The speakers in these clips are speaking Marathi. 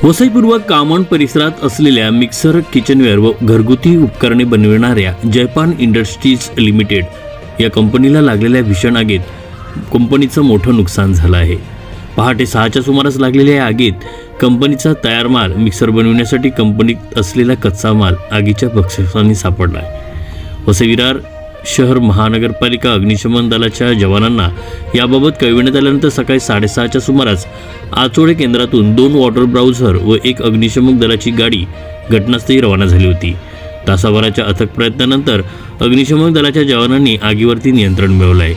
वसईपूर्व कामण परिसरात असलेल्या मिक्सर, किचनवेअर व घरगुती उपकरणे बनविणाऱ्या जयपान इंडस्ट्रीज लिमिटेड या कंपनीला लागलेल्या भीषण आगीत कंपनीचं मोठं नुकसान झालं आहे। पहाटे 6च्या सुमारास लागलेल्या या आगीत कंपनीचा तयार माल, मिक्सर बनविण्यासाठी कंपनीत असलेला कच्चा माल आगीच्या भक्षकांनी सापडला आहे। वसई विरार शहर महानगरपालिका अग्निशमन दलाच्या जवानांना याबाबत कळविण्यात आल्यानंतर सकाळी 6:30च्या सुमारास आचोडे केंद्रातून 2 वॉटर ब्राउझर व 1 अग्निशमन दलाची गाडी घटनास्थळी रवाना झाली होती। तासाभराच्या अथक प्रयत्नानंतर अग्निशमन दलाच्या जवानांनी आगीवरती नियंत्रण मिळवलं आहे।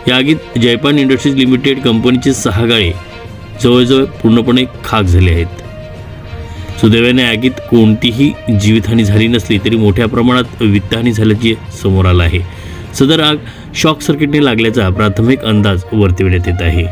या आगीत जयपान इंडस्ट्रीज लिमिटेड कंपनीचे 6 गाळे जवळजवळ पूर्णपणे खाक झाले आहेत। सुदैवाने आगीत कोणतीही जीवितहानी झाली नसली तरी मोठ्या प्रमाणात वित्तहानी झाल्याचे समोर आलं आहे। सदर आग शॉक सर्किटने लागल्याचा प्राथमिक अंदाज वर्तविण्यात येत आहे।